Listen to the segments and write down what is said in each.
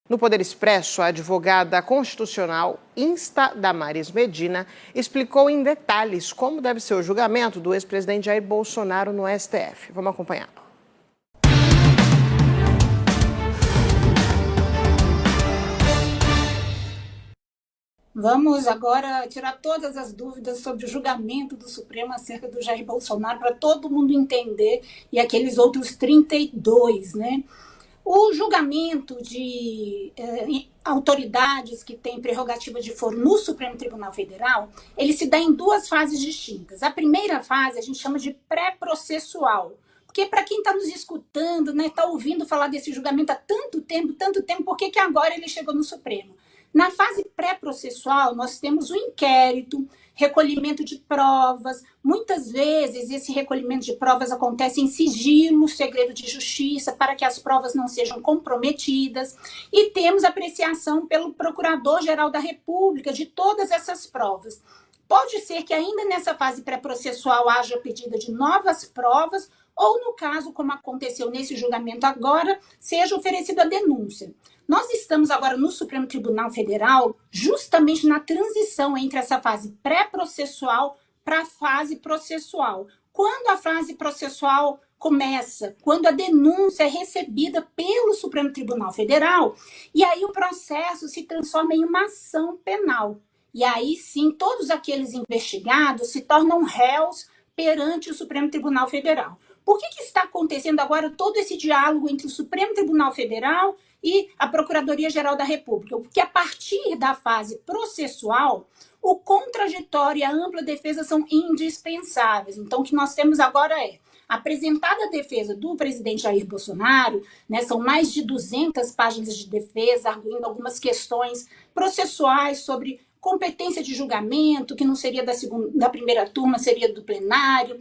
No Poder Expresso, a advogada constitucional Insta Damares Medina explicou em detalhes como deve ser o julgamento do ex-presidente Jair Bolsonaro no STF. Vamos acompanhar. Vamos agora tirar todas as dúvidas sobre o julgamento do Supremo acerca do Jair Bolsonaro, para todo mundo entender, e aqueles outros 32, né? O julgamento de autoridades que têm prerrogativa de foro no Supremo Tribunal Federal, ele se dá em duas fases distintas. A primeira fase a gente chama de pré-processual, porque para quem está nos escutando, né, está ouvindo falar desse julgamento há tanto tempo, por que agora ele chegou no Supremo? Na fase pré-processual, nós temos o inquérito, recolhimento de provas. Muitas vezes, esse recolhimento de provas acontece em sigilo, segredo de justiça, para que as provas não sejam comprometidas. E temos apreciação pelo Procurador-Geral da República de todas essas provas. Pode ser que ainda nessa fase pré-processual haja pedida de novas provas, ou no caso, como aconteceu nesse julgamento agora, seja oferecida a denúncia. Nós estamos agora no Supremo Tribunal Federal justamente na transição entre essa fase pré-processual para a fase processual. Quando a fase processual começa, quando a denúncia é recebida pelo Supremo Tribunal Federal, e aí o processo se transforma em uma ação penal. E aí sim, todos aqueles investigados se tornam réus perante o Supremo Tribunal Federal. Por que está acontecendo agora todo esse diálogo entre o Supremo Tribunal Federal e a Procuradoria-Geral da República? Porque a partir da fase processual, o contraditório e a ampla defesa são indispensáveis. Então, o que nós temos agora é apresentada a defesa do presidente Jair Bolsonaro, né, são mais de 200 páginas de defesa, arguindo algumas questões processuais sobre competência de julgamento, que não seria da primeira turma, seria do plenário,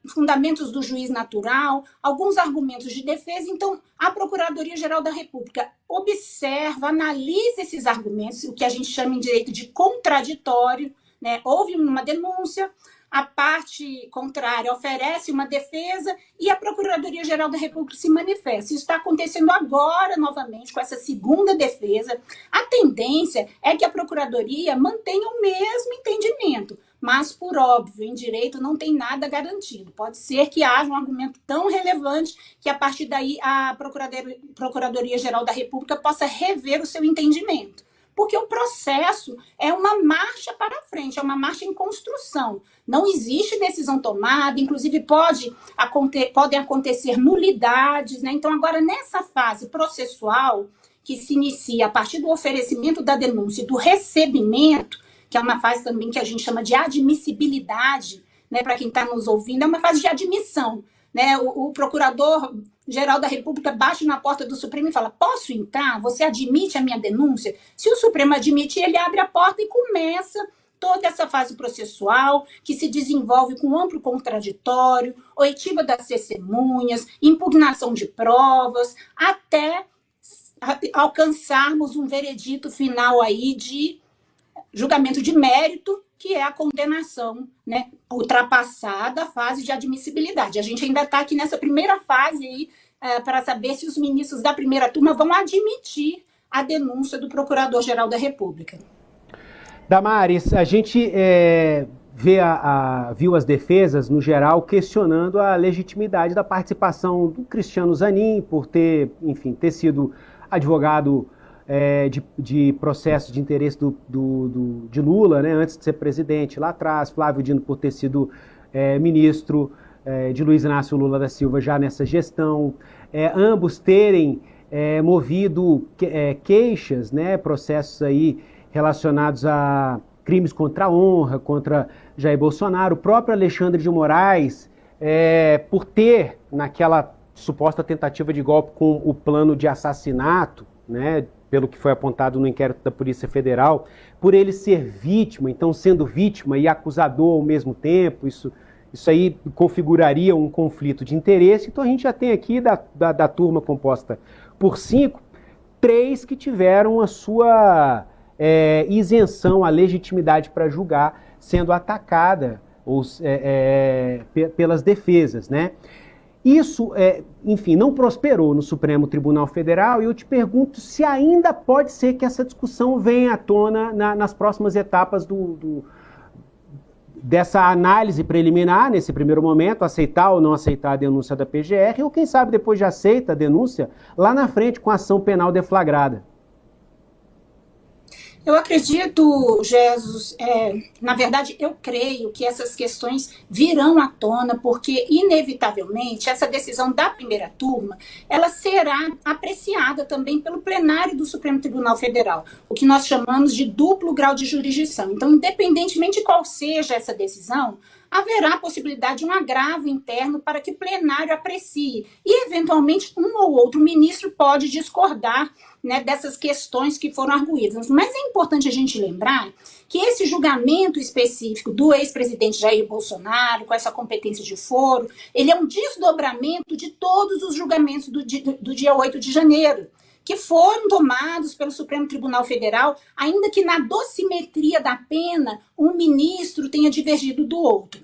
fundamentos do juiz natural, alguns argumentos de defesa. Então, a Procuradoria-Geral da República observa, analisa esses argumentos, o que a gente chama em direito de contraditório, né? Houve uma denúncia, a parte contrária oferece uma defesa e a Procuradoria-Geral da República se manifesta. Isso está acontecendo agora, novamente, com essa segunda defesa. A tendência é que a Procuradoria mantenha o mesmo entendimento, mas, por óbvio, em direito não tem nada garantido. Pode ser que haja um argumento tão relevante que, a partir daí, a Procuradoria-Geral da República possa rever o seu entendimento. Porque o processo é uma marcha para frente, é uma marcha em construção. Não existe decisão tomada, inclusive podem acontecer nulidades, né? Então, agora, nessa fase processual, que se inicia a partir do oferecimento da denúncia e do recebimento, que é uma fase também que a gente chama de admissibilidade, né? Para quem está nos ouvindo, é uma fase de admissão. Né? O Procurador-Geral da República bate na porta do Supremo e fala: posso entrar? Você admite a minha denúncia? Se o Supremo admite, ele abre a porta e começa toda essa fase processual, que se desenvolve com amplo contraditório, oitiva das testemunhas, impugnação de provas, até alcançarmos um veredito final aí de julgamento de mérito, que é a condenação, né, ultrapassada a fase de admissibilidade. A gente ainda está aqui nessa primeira fase aí, para saber se os ministros da primeira turma vão admitir a denúncia do Procurador-Geral da República. Damares, a gente viu as defesas, no geral, questionando a legitimidade da participação do Cristiano Zanin, por ter sido advogado de processo de interesse de Lula, né, antes de ser presidente lá atrás, Flávio Dino por ter sido ministro de Luiz Inácio Lula da Silva já nessa gestão, ambos terem movido queixas, né, processos aí relacionados a crimes contra a honra, contra Jair Bolsonaro. O próprio Alexandre de Moraes, por ter, naquela suposta tentativa de golpe com o plano de assassinato, né, pelo que foi apontado no inquérito da Polícia Federal, por ele ser vítima, então sendo vítima e acusador ao mesmo tempo, isso aí configuraria um conflito de interesse. Então a gente já tem aqui da turma composta por 5, 3 que tiveram a sua isenção, a legitimidade para julgar, sendo atacada pelas defesas, né? Isso, enfim, não prosperou no Supremo Tribunal Federal, e eu te pergunto se ainda pode ser que essa discussão venha à tona nas próximas etapas dessa análise preliminar, nesse primeiro momento, aceitar ou não aceitar a denúncia da PGR, ou quem sabe depois de aceita a denúncia, lá na frente com a ação penal deflagrada. Eu acredito, Jesus, na verdade, eu creio que essas questões virão à tona, porque, inevitavelmente, essa decisão da primeira turma, ela será apreciada também pelo plenário do Supremo Tribunal Federal, o que nós chamamos de duplo grau de jurisdição. Então, independentemente de qual seja essa decisão, haverá a possibilidade de um agravo interno para que o plenário aprecie. E, eventualmente, um ou outro ministro pode discordar, né, dessas questões que foram arguídas. Mas é importante a gente lembrar que esse julgamento específico do ex-presidente Jair Bolsonaro, com essa competência de foro, ele é um desdobramento de todos os julgamentos do dia 8 de janeiro, que foram tomados pelo Supremo Tribunal Federal, ainda que na dosimetria da pena, um ministro tenha divergido do outro.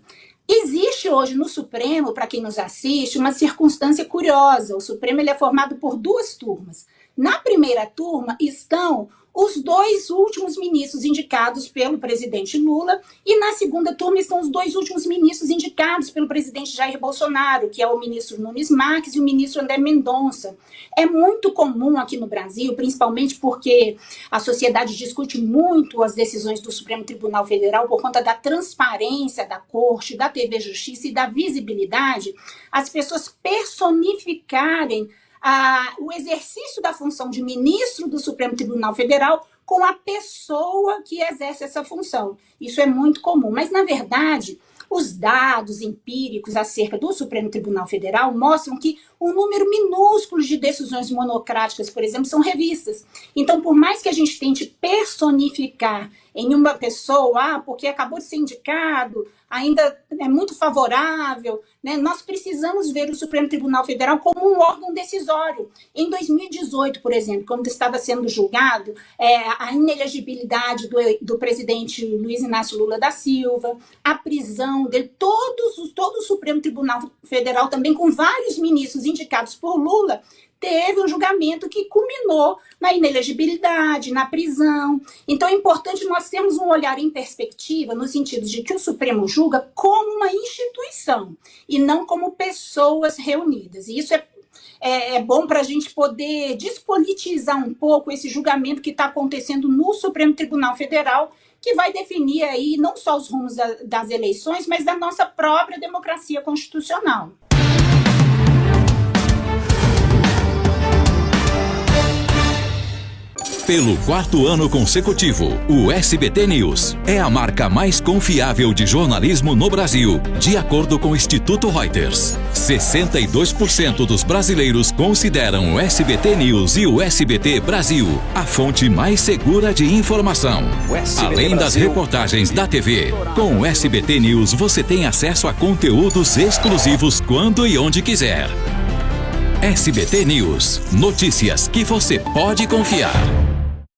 Existe hoje no Supremo, para quem nos assiste, uma circunstância curiosa. O Supremo ele é formado por 2 turmas. Na primeira turma estão os 2 últimos ministros indicados pelo presidente Lula, e na segunda turma estão os 2 últimos ministros indicados pelo presidente Jair Bolsonaro, que é o ministro Nunes Marques e o ministro André Mendonça. É muito comum aqui no Brasil, principalmente porque a sociedade discute muito as decisões do Supremo Tribunal Federal por conta da transparência da Corte, da TV Justiça e da visibilidade, as pessoas personificarem o exercício da função de ministro do Supremo Tribunal Federal com a pessoa que exerce essa função. Isso é muito comum, mas, na verdade, os dados empíricos acerca do Supremo Tribunal Federal mostram que um número minúsculo de decisões monocráticas, por exemplo, são revistas. Então, por mais que a gente tente personificar em uma pessoa, porque acabou de ser indicado, ainda é muito favorável, né? Nós precisamos ver o Supremo Tribunal Federal como um órgão decisório. Em 2018, por exemplo, quando estava sendo julgado a inelegibilidade do presidente Luiz Inácio Lula da Silva, a prisão dele, todo o Supremo Tribunal Federal, também com vários ministros indicados por Lula, teve um julgamento que culminou na inelegibilidade, na prisão. Então é importante nós termos um olhar em perspectiva, no sentido de que o Supremo julga como uma instituição e não como pessoas reunidas. E isso é bom para a gente poder despolitizar um pouco esse julgamento que está acontecendo no Supremo Tribunal Federal, que vai definir aí não só os rumos das eleições, mas da nossa própria democracia constitucional. Pelo 4º ano consecutivo, o SBT News é a marca mais confiável de jornalismo no Brasil, de acordo com o Instituto Reuters. 62% dos brasileiros consideram o SBT News e o SBT Brasil a fonte mais segura de informação. Além das reportagens da TV, com o SBT News você tem acesso a conteúdos exclusivos quando e onde quiser. SBT News, notícias que você pode confiar.